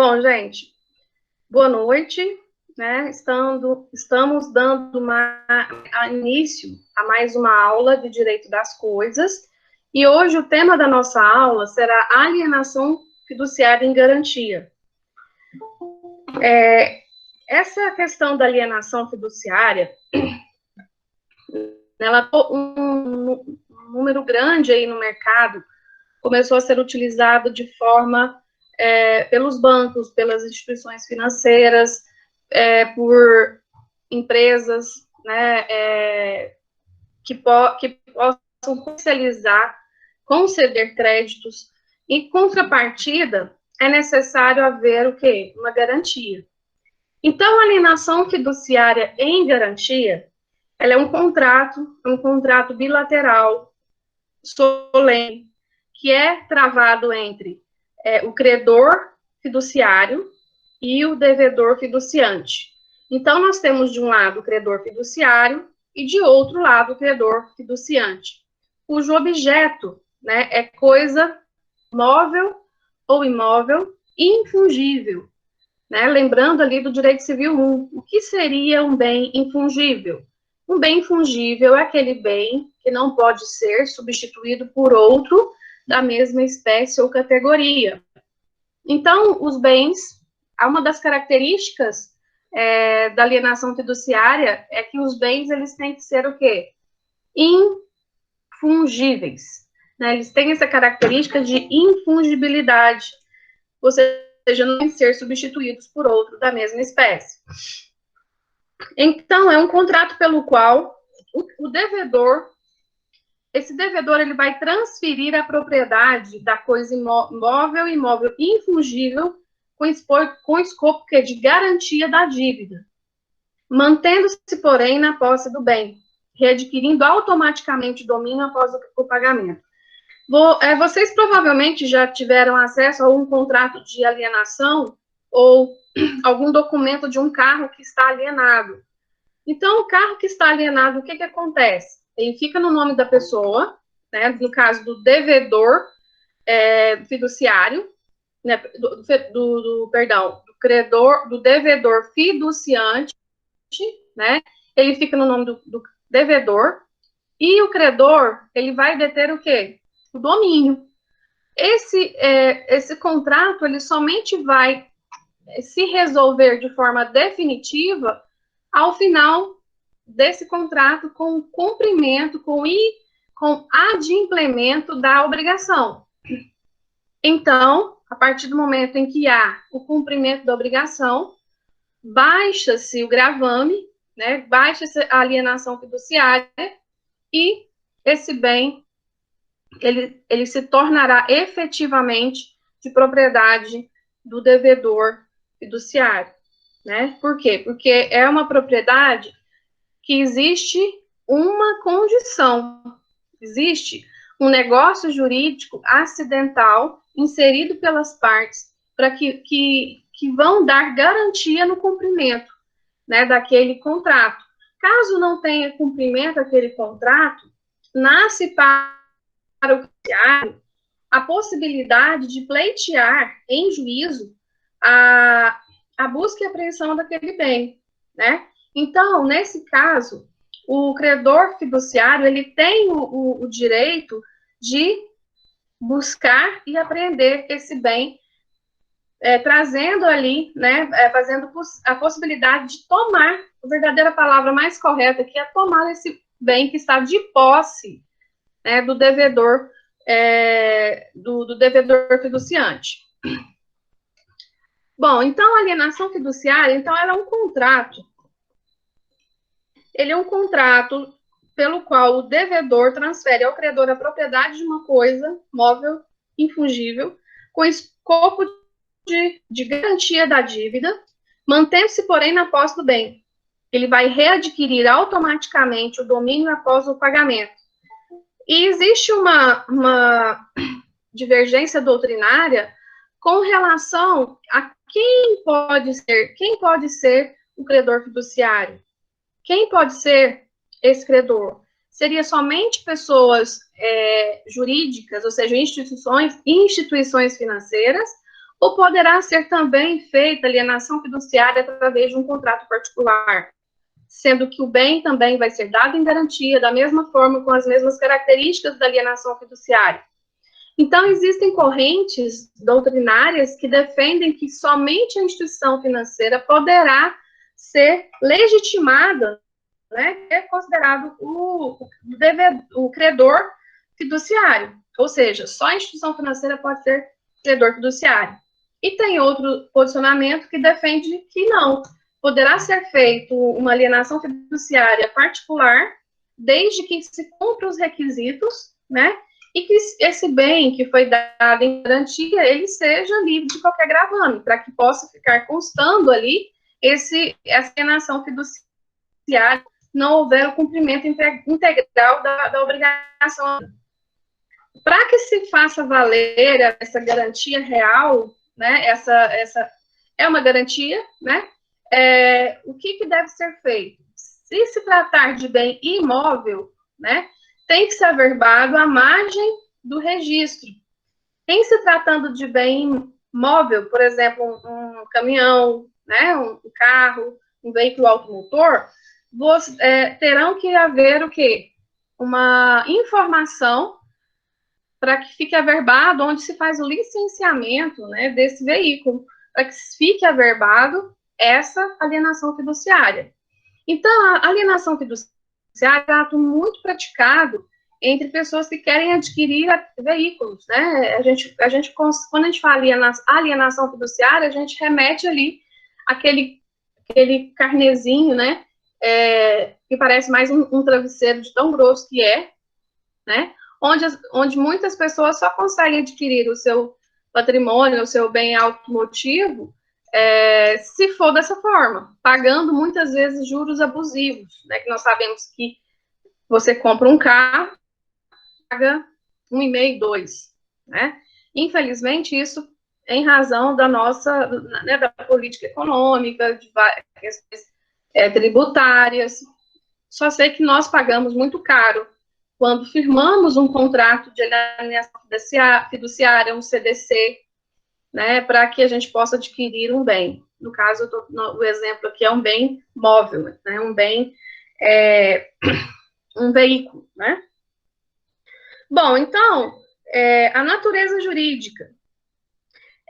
Bom, gente, boa noite, né? Estamos dando início a mais uma aula de Direito das Coisas, e hoje o tema da nossa aula será alienação fiduciária em garantia. Essa questão da alienação fiduciária, ela um número grande aí no mercado, começou a ser utilizado de forma pelos bancos, pelas instituições financeiras, por empresas, né, que possam comercializar, conceder créditos. Em contrapartida, é necessário haver o quê? Uma garantia. Então, a alienação fiduciária em garantia, ela é um contrato bilateral, solene, que é travado entre o credor fiduciário e o devedor fiduciante. Então, nós temos de um lado o credor fiduciário e de outro lado o credor fiduciante, cujo objeto, né, é coisa móvel ou imóvel infungível, né? Lembrando ali do Direito Civil 1, o que seria um bem infungível? Um bem infungível é aquele bem que não pode ser substituído por outro da mesma espécie ou categoria. Então, os bens, uma das características da alienação fiduciária é que os bens, eles têm que ser o quê? Infungíveis, né? Eles têm essa característica de infungibilidade, ou seja, não podem ser substituídos por outro da mesma espécie. Então, é um contrato pelo qual o devedor, esse devedor, ele vai transferir a propriedade da coisa móvel e imóvel infungível com escopo de garantia da dívida, mantendo-se, porém, na posse do bem, readquirindo automaticamente o domínio após o pagamento. Vocês provavelmente já tiveram acesso a um contrato de alienação ou algum documento de um carro que está alienado. Então, o carro que está alienado, o que acontece? Ele fica no nome da pessoa, né, no caso do devedor fiduciário, né, do devedor fiduciante, né, ele fica no nome do devedor, e o credor, ele vai deter o quê? O domínio. Esse contrato, ele somente vai se resolver de forma definitiva ao final desse contrato, com o cumprimento, com adimplemento da obrigação. Então, a partir do momento em que há o cumprimento da obrigação, baixa-se o gravame, né, baixa-se a alienação fiduciária e esse bem, ele se tornará efetivamente de propriedade do devedor fiduciário, né? Por quê? Porque é uma propriedade que existe uma condição, existe um negócio jurídico acidental inserido pelas partes para que vão dar garantia no cumprimento, né, daquele contrato. Caso não tenha cumprimento daquele contrato, nasce para o fiduciário a possibilidade de pleitear em juízo a busca e apreensão daquele bem, né? Então, nesse caso, o credor fiduciário, ele tem o direito de buscar e apreender esse bem, trazendo ali, né, fazendo a possibilidade de tomar, a verdadeira palavra mais correta, que é tomar esse bem que está de posse, né, do devedor, do devedor fiduciante. Bom, então, a alienação fiduciária, então, ela é um contrato. Ele é um contrato pelo qual o devedor transfere ao credor a propriedade de uma coisa móvel, infungível, com escopo de garantia da dívida, mantendo-se, porém, na posse do bem. Ele vai readquirir automaticamente o domínio após o pagamento. E existe uma divergência doutrinária com relação a quem pode ser o credor fiduciário. Quem pode ser esse credor? Seria somente pessoas jurídicas, ou seja, instituições financeiras, ou poderá ser também feita alienação fiduciária através de um contrato particular, sendo que o bem também vai ser dado em garantia, da mesma forma, com as mesmas características da alienação fiduciária. Então, existem correntes doutrinárias que defendem que somente a instituição financeira poderá ser legitimada, né, é considerado o credor fiduciário, ou seja, só a instituição financeira pode ser credor fiduciário. E tem outro posicionamento que defende que não, poderá ser feito uma alienação fiduciária particular, desde que se cumpra os requisitos, né, e que esse bem que foi dado em garantia, ele seja livre de qualquer gravame, para que possa ficar constando ali essa alienação fiduciária, não houver o cumprimento integral da obrigação. Para que se faça valer essa garantia real, né, essa é uma garantia, né, o que deve ser feito? Se tratar de bem imóvel, né, tem que ser averbado à margem do registro. Em se tratando de bem móvel, por exemplo, um caminhão, né, um carro, um veículo automotor, terão que haver o quê? Uma informação para que fique averbado onde se faz o licenciamento, né, desse veículo, para que fique averbado essa alienação fiduciária. Então, a alienação fiduciária é um ato muito praticado entre pessoas que querem adquirir veículos, né? Quando a gente fala alienação fiduciária, a gente remete ali aquele carnezinho, né? Que parece mais um travesseiro de tão grosso que é, né? Onde muitas pessoas só conseguem adquirir o seu patrimônio, o seu bem automotivo, se for dessa forma, pagando muitas vezes juros abusivos, né? Que nós sabemos que você compra um carro, paga 1,5, 2, né? Infelizmente, isso em razão da nossa, né, da política econômica, de várias questões tributárias. Só sei que nós pagamos muito caro quando firmamos um contrato de alienação fiduciária, um CDC, né, para que a gente possa adquirir um bem. No caso, o exemplo aqui é um bem móvel, né, um bem, um veículo, né? Bom, então, a natureza jurídica.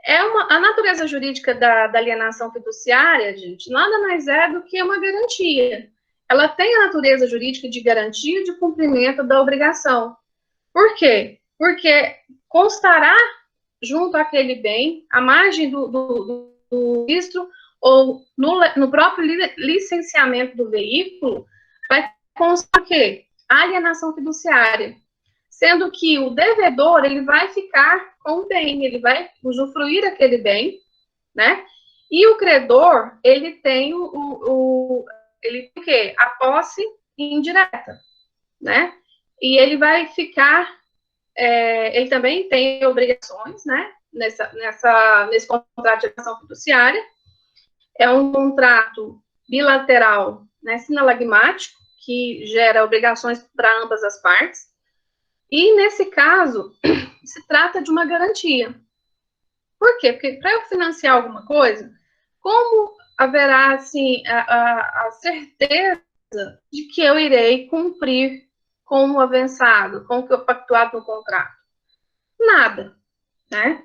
A natureza jurídica da alienação fiduciária, gente, nada mais é do que uma garantia. Ela tem a natureza jurídica de garantia de cumprimento da obrigação. Por quê? Porque constará junto àquele bem, à margem do registro, ou no próprio licenciamento do veículo, vai constar o quê? A alienação fiduciária. Sendo que o devedor, ele vai ficar com o bem, ele vai usufruir aquele bem, né? E o credor, ele tem ele tem o quê? A posse indireta, né? E ele vai ficar, ele também tem obrigações, né? Nesse contrato de alienação fiduciária. É um contrato bilateral, né? Sinalagmático, que gera obrigações para ambas as partes. E, nesse caso, se trata de uma garantia. Por quê? Porque para eu financiar alguma coisa, como haverá, assim, a certeza de que eu irei cumprir com o avançado, com o que eu pactuado no contrato? Nada, né?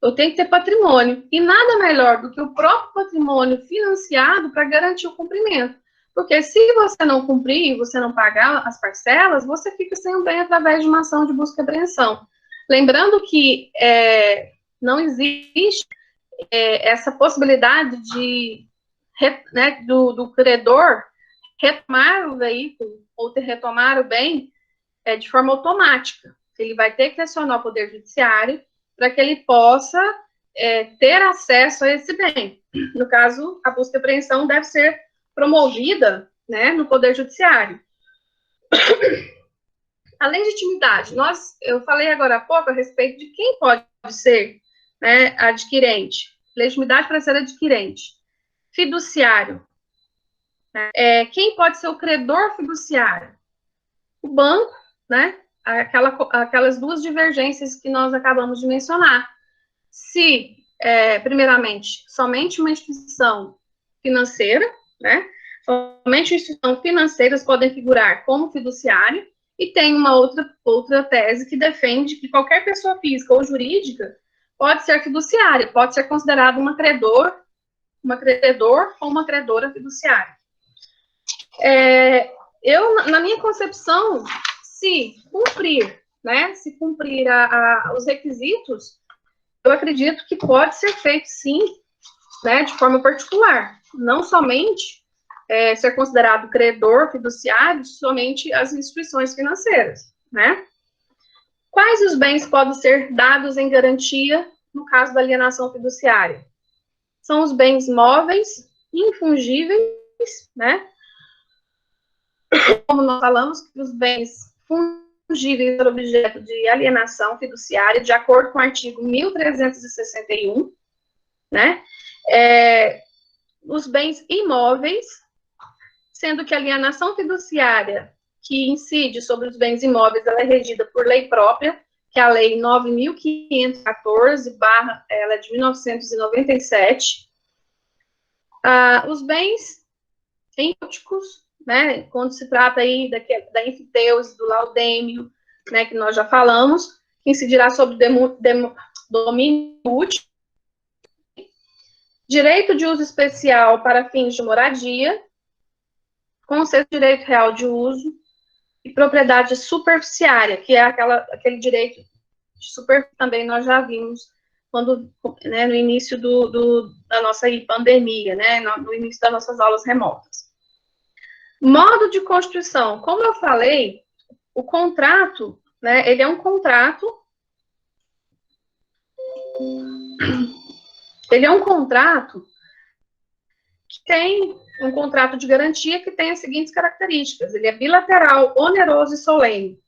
Eu tenho que ter patrimônio. E nada melhor do que o próprio patrimônio financiado para garantir o cumprimento. Porque se você não cumprir, você não pagar as parcelas, você fica sem o bem através de uma ação de busca e apreensão. Lembrando que não existe essa possibilidade de, né, do credor retomar o veículo ou retomar o bem de forma automática. Ele vai ter que acionar o Poder Judiciário para que ele possa ter acesso a esse bem. No caso, a busca e apreensão deve ser promovida, né, no Poder Judiciário. A legitimidade. Eu falei agora há pouco a respeito de quem pode ser, né, adquirente. Legitimidade para ser adquirente. Fiduciário. Quem pode ser o credor fiduciário? O banco, né? Aquelas duas divergências que nós acabamos de mencionar. Se primeiramente, somente uma instituição financeira, né? Somente instituições financeiras podem figurar como fiduciária, e tem uma outra tese que defende que qualquer pessoa física ou jurídica pode ser fiduciária, pode ser considerado um credor ou uma credora fiduciária. Na minha concepção, se cumprir, né, os requisitos, eu acredito que pode ser feito, sim, né, de forma particular, não somente ser considerado credor fiduciário, somente as instituições financeiras, né? Quais os bens podem ser dados em garantia no caso da alienação fiduciária? São os bens móveis, infungíveis, né? Como nós falamos, os bens fungíveis são objeto de alienação fiduciária, de acordo com o artigo 1361, né? Os bens imóveis, sendo que a alienação fiduciária que incide sobre os bens imóveis, ela é regida por lei própria, que é a Lei 9.514, ela é de 1997. Os bens enfíticos, né, quando se trata aí da enfiteuse, do laudêmio, né, que nós já falamos, que incidirá sobre domínio útil, direito de uso especial para fins de moradia, conceito de direito real de uso, e propriedade superficiária, que é aquele direito de superfície, também nós já vimos quando, né, no início da nossa pandemia, né, no início das nossas aulas remotas. Modo de constituição. Como eu falei, o contrato, né, ele é um contrato que tem um contrato de garantia que tem as seguintes características. Ele é bilateral, oneroso e solene.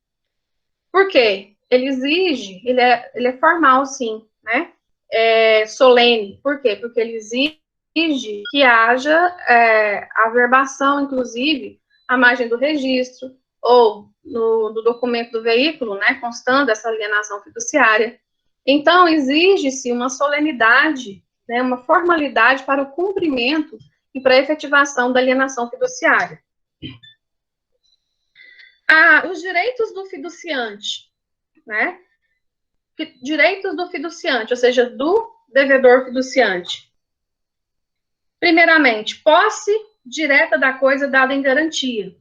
Por quê? Ele exige, ele é formal, sim, né? Solene. Por quê? Porque ele exige que haja averbação, inclusive, à margem do registro, ou no documento do veículo, né, constando essa alienação fiduciária. Então, exige-se uma solenidade, né, uma formalidade para o cumprimento e para a efetivação da alienação fiduciária. Os direitos do fiduciante, né? Direitos do fiduciante, ou seja, do devedor fiduciante. Primeiramente, posse direta da coisa dada em garantia.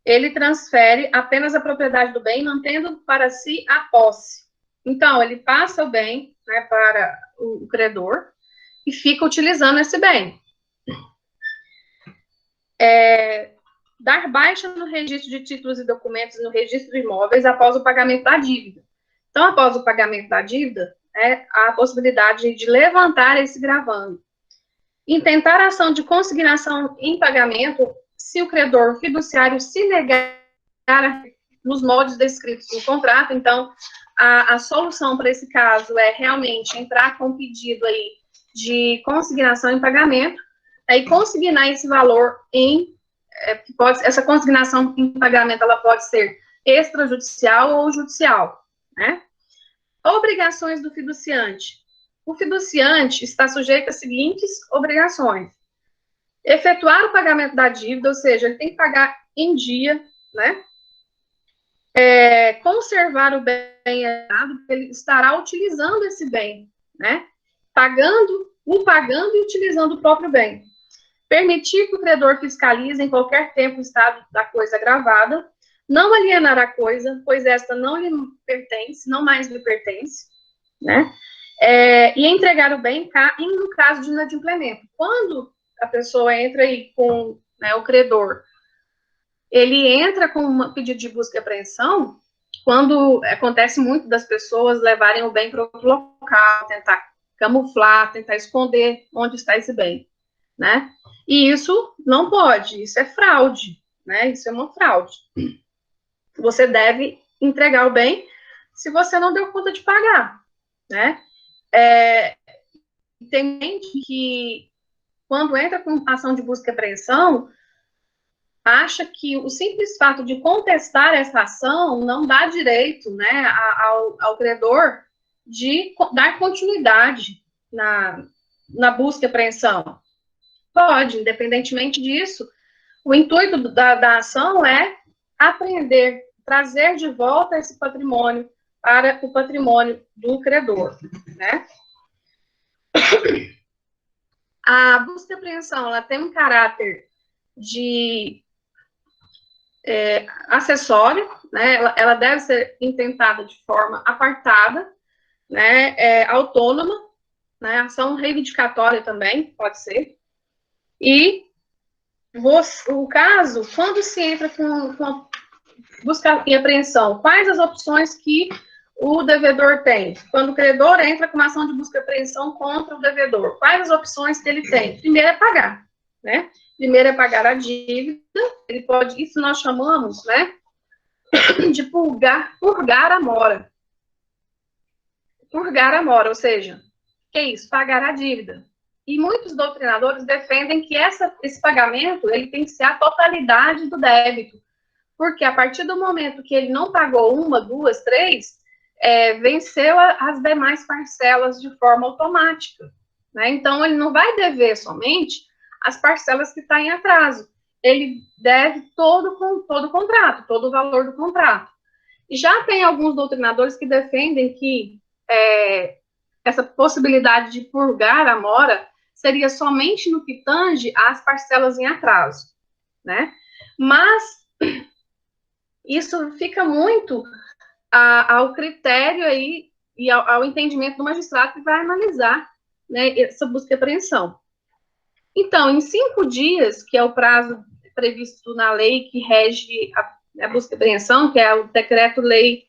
Ele transfere apenas a propriedade do bem, mantendo para si a posse. Então, ele passa o bem, né, para o credor e fica utilizando esse bem. Dar baixa no registro de títulos e documentos no registro de imóveis após o pagamento da dívida. Então, após o pagamento da dívida, há a possibilidade de levantar esse gravame. Intentar a ação de consignação em pagamento se o credor fiduciário se negar nos moldes descritos no contrato. Então, a solução para esse caso é realmente entrar com um pedido aí de consignação em pagamento, aí consignar esse valor essa consignação em pagamento, ela pode ser extrajudicial ou judicial, né? Obrigações do fiduciante. O fiduciante está sujeito às seguintes obrigações: efetuar o pagamento da dívida, ou seja, ele tem que pagar em dia, né? Conservar o bem errado, ele estará utilizando esse bem, né? Pagando e utilizando o próprio bem. Permitir que o credor fiscalize em qualquer tempo o estado da coisa gravada, não alienar a coisa, pois esta não lhe pertence, não mais lhe pertence, né? E entregar o bem no caso de inadimplemento. Quando a pessoa entra aí com, né, o credor, ele entra com um pedido de busca e apreensão, quando acontece muito das pessoas levarem o bem para outro local, tentar camuflar, tentar esconder onde está esse bem, né? E isso não pode, isso é fraude, né? Isso é uma fraude. Você deve entregar o bem se você não deu conta de pagar, né? Tem gente que, quando entra com ação de busca e apreensão, acha que o simples fato de contestar essa ação não dá direito, né, ao credor de dar continuidade na busca e apreensão? Pode, independentemente disso. O intuito da ação é apreender, trazer de volta esse patrimônio para o patrimônio do credor, né? A busca e apreensão, ela tem um caráter de acessório, né? Ela deve ser intentada de forma apartada, né? Autônoma, né? Ação reivindicatória também, pode ser. E o caso, quando se entra com busca e apreensão, quais as opções que o devedor tem? Quando o credor entra com uma ação de busca e apreensão contra o devedor, quais as opções que ele tem? Primeiro é pagar, né? Primeiro é pagar a dívida, ele pode, isso nós chamamos, né, de purgar a mora. Purgar a mora, ou seja, o que é isso? Pagar a dívida. E muitos doutrinadores defendem que esse pagamento, ele tem que ser a totalidade do débito, porque a partir do momento que ele não pagou uma, duas, três, venceu as demais parcelas de forma automática, né? Então, ele não vai dever somente as parcelas que estão em atraso, ele deve todo o contrato, todo o valor do contrato. E já tem alguns doutrinadores que defendem que essa possibilidade de purgar a mora seria somente no que tange às parcelas em atraso, né? Mas isso fica muito ao critério aí e ao entendimento do magistrado que vai analisar, né, essa busca e apreensão. Então, em 5 dias, que é o prazo previsto na lei que rege a busca e apreensão, que é o Decreto-Lei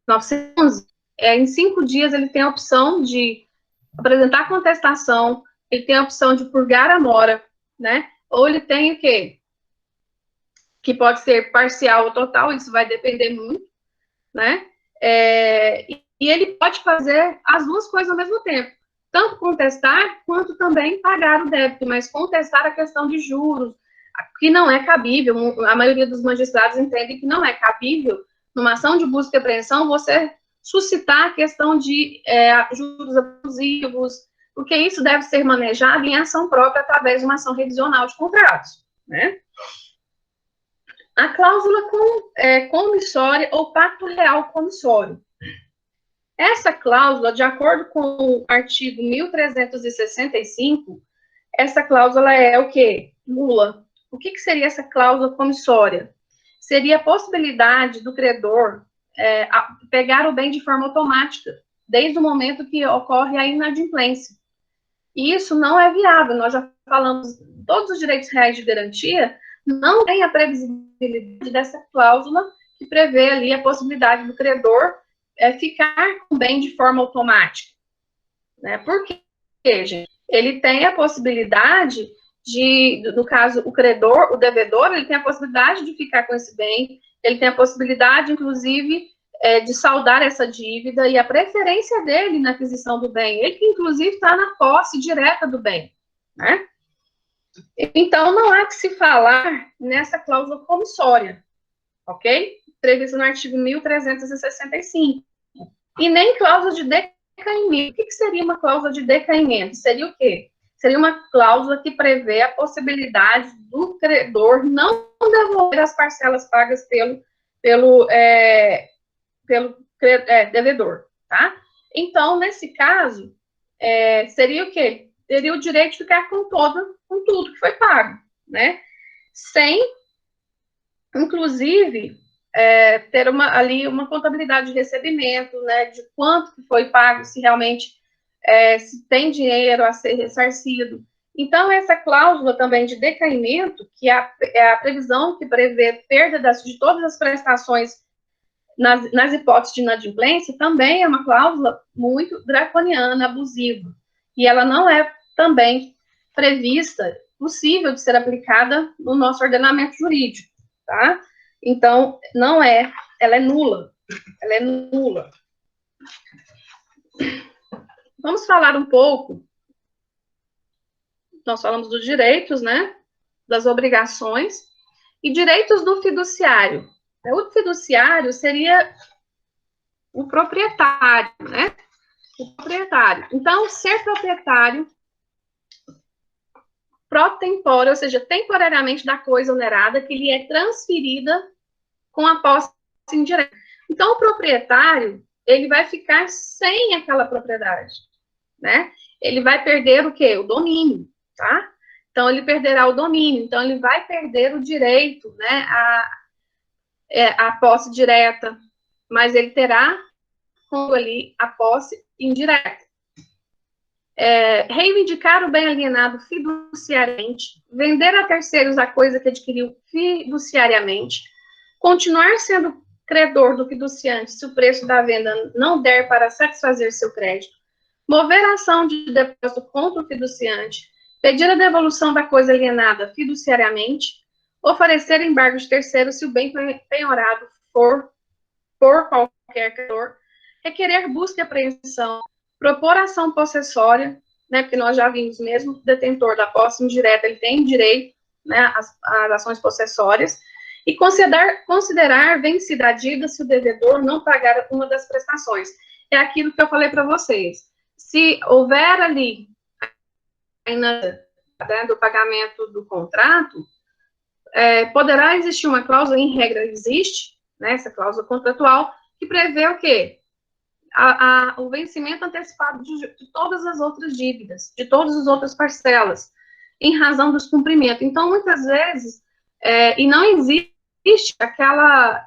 911, em 5 dias ele tem a opção de apresentar contestação, ele tem a opção de purgar a mora, né? Ou ele tem o quê? Que pode ser parcial ou total, isso vai depender muito, né? E ele pode fazer as duas coisas ao mesmo tempo, tanto contestar quanto também pagar o débito, mas contestar a questão de juros, que não é cabível, a maioria dos magistrados entende que não é cabível, numa ação de busca e apreensão, você suscitar a questão de juros abusivos, porque isso deve ser manejado em ação própria através de uma ação revisional de contratos, né? A cláusula comissória ou pacto real comissório. Essa cláusula, de acordo com o artigo 1365, essa cláusula é o quê? Nula. O que seria essa cláusula comissória? Seria a possibilidade do credor pegar o bem de forma automática, desde o momento que ocorre a inadimplência. E isso não é viável, nós já falamos, todos os direitos reais de garantia não tem a previsibilidade dessa cláusula que prevê ali a possibilidade do credor ficar com o bem de forma automática. Né? Por quê, gente? Ele tem a possibilidade no caso, o credor, o devedor, ele tem a possibilidade de ficar com esse bem, ele tem a possibilidade, inclusive, de saldar essa dívida e a preferência dele na aquisição do bem. Ele que, inclusive, está na posse direta do bem, né? Então, não há que se falar nessa cláusula comissória, ok? Prevista no artigo 1365. E nem cláusula de decaimento. O que seria uma cláusula de decaimento? Seria o quê? Seria uma cláusula que prevê a possibilidade do credor não devolver as parcelas pagas pelo devedor, tá? Então, nesse caso, seria o quê? Teria o direito de ficar com tudo que foi pago, né? Sem, inclusive, ter ali uma contabilidade de recebimento, né? De quanto que foi pago, se realmente se tem dinheiro a ser ressarcido. Então, essa cláusula também de decaimento, que é a previsão que prevê perda de todas as prestações nas hipóteses de inadimplência, também é uma cláusula muito draconiana, abusiva. E ela não é também prevista, possível de ser aplicada no nosso ordenamento jurídico, tá? Então, ela é nula. Ela é nula. Vamos falar um pouco, nós falamos dos direitos, né? Das obrigações e direitos do fiduciário. O fiduciário seria o proprietário, né? O proprietário. Então, ser proprietário pro tempore, ou seja, temporariamente da coisa onerada que lhe é transferida com a posse indireta. Então, o proprietário, ele vai ficar sem aquela propriedade, né? Ele vai perder o quê? O domínio, tá? Então, ele perderá o domínio. Então, ele vai perder o direito, né, a posse direta, mas ele terá ali a posse indireta. Reivindicar o bem alienado fiduciariamente, vender a terceiros a coisa que adquiriu fiduciariamente, continuar sendo credor do fiduciante se o preço da venda não der para satisfazer seu crédito, mover a ação de depósito contra o fiduciante, pedir a devolução da coisa alienada fiduciariamente, oferecer embargo de terceiro se o bem penhorado for por qualquer credor, requerer busca e apreensão, propor ação possessória, né, porque nós já vimos mesmo, o detentor da posse indireta, ele tem direito, né, às ações possessórias, e considerar vencida a dívida se o devedor não pagar uma das prestações. É aquilo que eu falei para vocês. Se houver ali, ainda, né, do pagamento do contrato, poderá existir uma cláusula, em regra existe, né, essa cláusula contratual, que prevê o quê? O vencimento antecipado de todas as outras dívidas, de todas as outras parcelas, em razão do descumprimento. Então, muitas vezes, e não existe aquela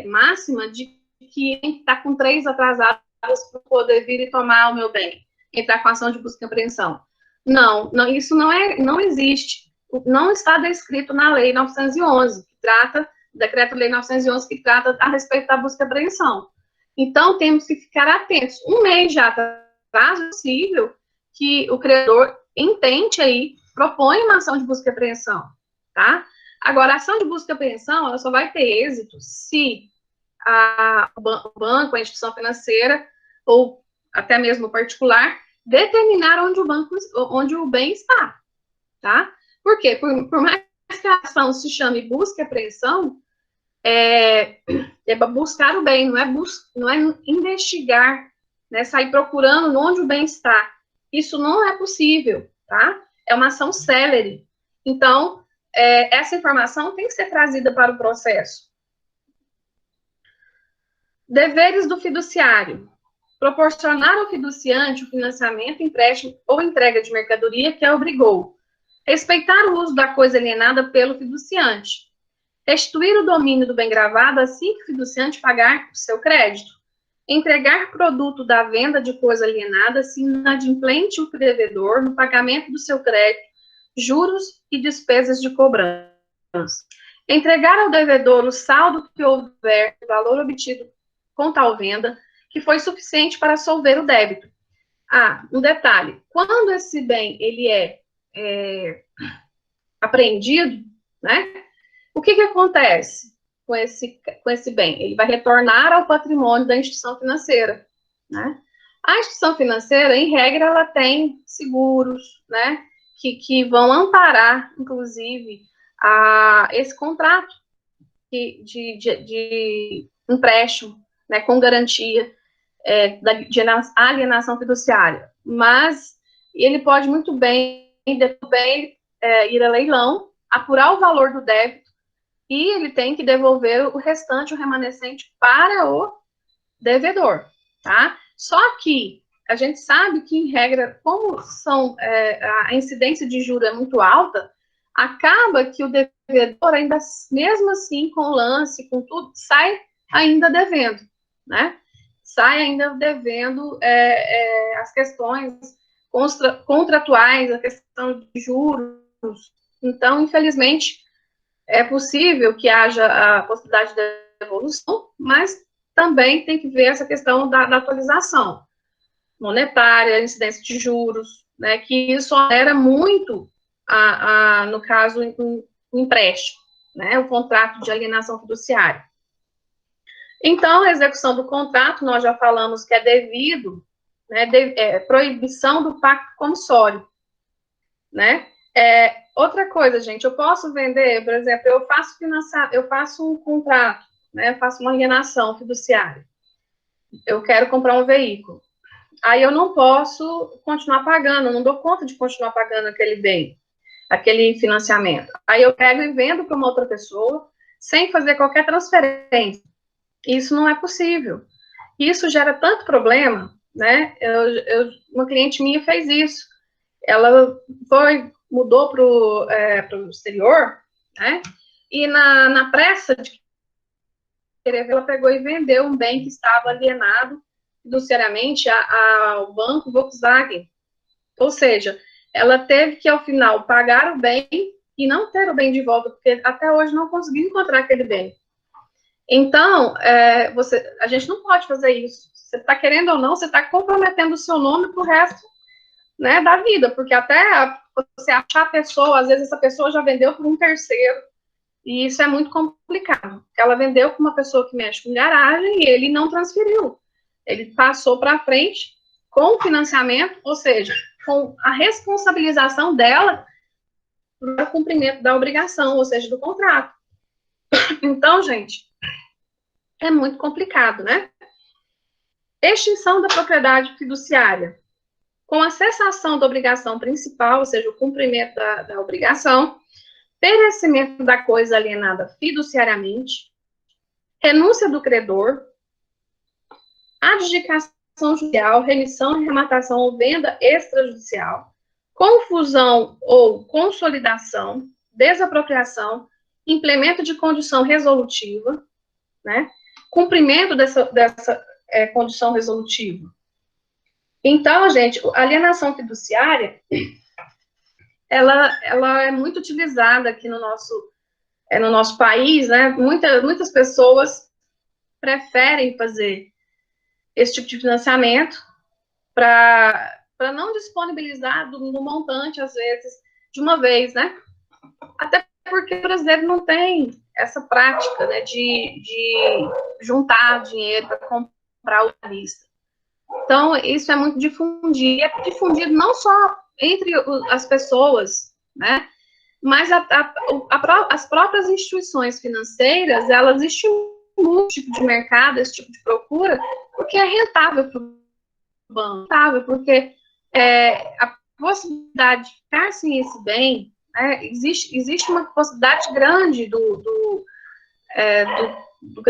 máxima de que está com 3 atrasados para poder vir e tomar o meu bem, entrar com ação de busca e apreensão. Não, isso não existe. Não está descrito na Lei 911, que trata, Decreto-Lei 911, que trata a respeito da busca e apreensão. Então, temos que ficar atentos. Um mês já atrás, é possível que o credor intente aí, propõe uma ação de busca e apreensão, tá? Agora, a ação de busca e apreensão, ela só vai ter êxito se o banco, a instituição financeira, ou até mesmo o particular, determinar onde o bem está, tá? Por quê? Por mais que a ação se chame busca e apreensão, é buscar o bem, não é investigar, né, sair procurando onde o bem está. Isso não é possível, tá? É uma ação célere. Então, essa informação tem que ser trazida para o processo. Deveres do fiduciário. Proporcionar ao fiduciante o financiamento, empréstimo ou entrega de mercadoria que a obrigou. Respeitar o uso da coisa alienada pelo fiduciante. Restituir o domínio do bem gravado assim que o fiduciante pagar o seu crédito. Entregar produto da venda de coisa alienada se inadimplente o devedor no pagamento do seu crédito, juros e despesas de cobrança. Entregar ao devedor o saldo que houver do valor obtido com tal venda, que foi suficiente para solver o débito. Um detalhe, quando esse bem ele é apreendido, né? O que acontece com esse bem? Ele vai retornar ao patrimônio da instituição financeira, né? A instituição financeira, em regra, ela tem seguros, né? Que vão amparar, inclusive, esse contrato de empréstimo, né? Com garantia de alienação fiduciária. Mas ele pode muito bem ir a leilão, apurar o valor do débito, e ele tem que devolver o restante, o remanescente, para o devedor, tá? Só que a gente sabe que, em regra, como a incidência de juros é muito alta, acaba que o devedor, ainda mesmo assim, com o lance, com tudo, sai ainda devendo, né? Sai ainda devendo as questões contratuais, a questão de juros. Então, infelizmente, é possível que haja a possibilidade de devolução, mas também tem que ver essa questão da atualização monetária, incidência de juros, né, que isso onera muito, no caso, o empréstimo, né, o contrato de alienação fiduciária. Então, a execução do contrato, nós já falamos que é devido, né, proibição do pacto comissório, né. Outra coisa, gente, eu posso vender, por exemplo, eu faço um contrato, né, eu faço uma alienação fiduciária. eu quero comprar um veículo. Aí eu não posso continuar pagando, não dou conta de continuar pagando aquele bem, aquele financiamento. Aí eu pego e vendo para uma outra pessoa, sem fazer qualquer transferência. Isso não é possível. Isso gera tanto problema, né? Uma cliente minha fez isso. Ela mudou para o exterior, né? E na pressa de querer ver, ela pegou e vendeu um bem que estava alienado fiduciariamente ao banco Volkswagen. Ou seja, ela teve que, ao final, pagar o bem e não ter o bem de volta, porque até hoje não conseguiu encontrar aquele bem. Então, a gente não pode fazer isso. Você está querendo ou não, você está comprometendo o seu nome para o resto, né, da vida, porque até você achar a pessoa, às vezes essa pessoa já vendeu por um terceiro, e isso é muito complicado. Ela vendeu para uma pessoa que mexe com garagem e ele não transferiu. Ele passou para frente com o financiamento, ou seja, com a responsabilização dela para o cumprimento da obrigação, ou seja, do contrato. Então, gente, é muito complicado, né? Extinção da propriedade fiduciária. Com a cessação da obrigação principal, ou seja, o cumprimento da obrigação, perecimento da coisa alienada fiduciariamente, renúncia do credor, adjudicação judicial, remissão, rematação ou venda extrajudicial, confusão ou consolidação, desapropriação, implemento de condição resolutiva, né? Cumprimento dessa condição resolutiva. Então, gente, a alienação fiduciária, ela é muito utilizada aqui no nosso país, né? Muitas pessoas preferem fazer esse tipo de financiamento para não disponibilizar do montante, às vezes, de uma vez, né? Até porque o brasileiro não tem essa prática, né, de juntar dinheiro para comprar o lista. Então, isso é muito difundido. É difundido não só entre as pessoas, né, mas as próprias instituições financeiras, elas estimulam esse tipo de mercado, esse tipo de procura, porque é rentável para o banco, rentável, porque a possibilidade de ficar sem esse bem, né, existe uma possibilidade grande do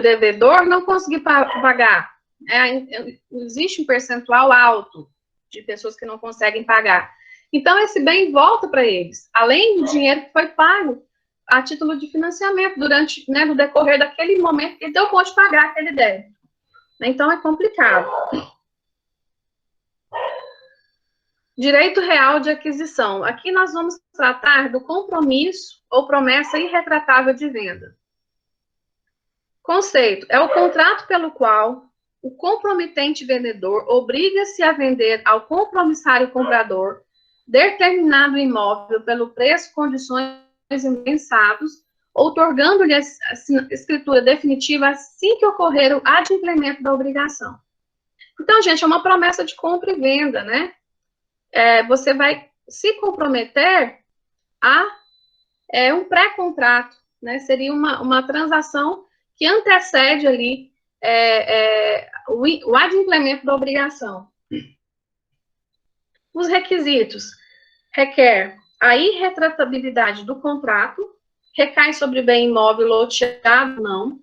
devedor não conseguir pagar. Existe um percentual alto de pessoas que não conseguem pagar. Então, esse bem volta para eles, além do dinheiro que foi pago a título de financiamento durante, né, no decorrer daquele momento que deu conta de pagar aquele débito. Então, é complicado. Direito real de aquisição. Aqui nós vamos tratar do compromisso ou promessa irretratável de venda. Conceito: é o contrato pelo qual o comprometente vendedor obriga-se a vender ao compromissário comprador determinado imóvel pelo preço, condições impensados, outorgando-lhe a escritura definitiva assim que ocorrer o adimplemento da obrigação. Então, gente, é uma promessa de compra e venda, né? Você vai se comprometer a um pré-contrato, né? Seria uma transação que antecede ali o adimplemento da obrigação. Os requisitos: requer a irretratabilidade do contrato, recai sobre bem imóvel loteado ou não,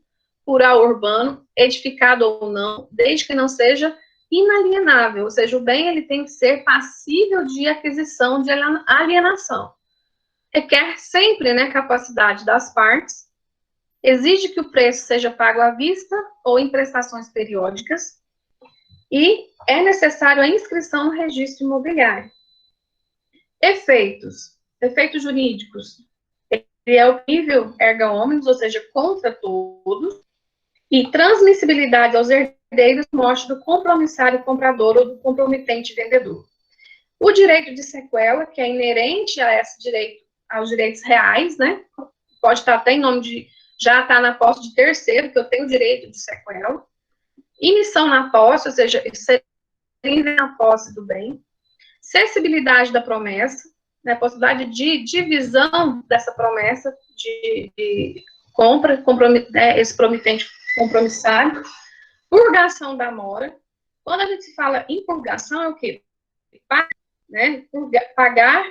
rural ou urbano, edificado ou não, desde que não seja inalienável, ou seja, o bem ele tem que ser passível de aquisição de alienação. Requer sempre, né, capacidade das partes, exige que o preço seja pago à vista ou em prestações periódicas, e é necessário a inscrição no registro imobiliário. Efeitos jurídicos: ele é opível erga omnes, ou seja, contra todos, e transmissibilidade aos herdeiros, morte do compromissário comprador ou do comprometente vendedor. O direito de sequela, que é inerente a esse direito, aos direitos reais, né? Pode estar até em nome de, já está na posse de terceiro, que eu tenho o direito de sequela. Emissão na posse, ou seja, seria na posse do bem. Cessibilidade da promessa, né, possibilidade de divisão dessa promessa de compra, esse promitente compromissário. purgação da mora. Quando a gente fala em purgação, é o quê? Né? Pagar,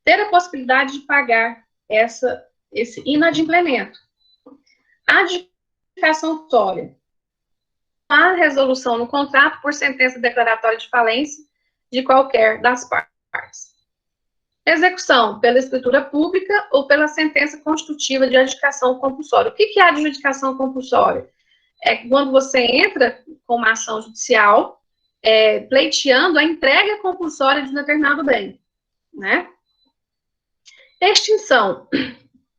ter a possibilidade de pagar esse inadimplemento. Adjudicação compulsória. A resolução no contrato por sentença declaratória de falência de qualquer das partes. Execução pela escritura pública ou pela sentença constitutiva de adjudicação compulsória. O que é adjudicação compulsória? É quando você entra com uma ação judicial pleiteando a entrega compulsória de um determinado bem, né? Extinção,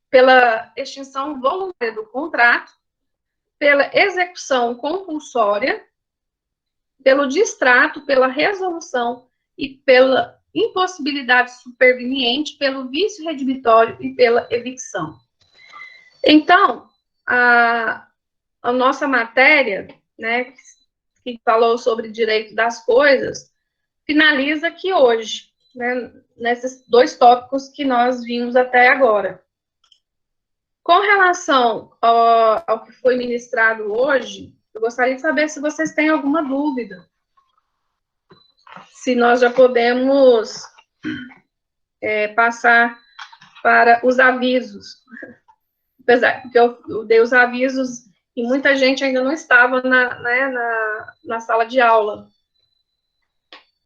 pela extinção voluntária do contrato, pela execução compulsória, pelo distrato, pela resolução e pela impossibilidade superveniente, pelo vício redibitório e pela evicção. Então, a nossa matéria, né, que falou sobre direito das coisas, finaliza aqui hoje, né, nesses dois tópicos que nós vimos até agora. Com relação ao que foi ministrado hoje, eu gostaria de saber se vocês têm alguma dúvida. Se nós já podemos passar para os avisos. Apesar que eu dei os avisos e muita gente ainda não estava na sala de aula.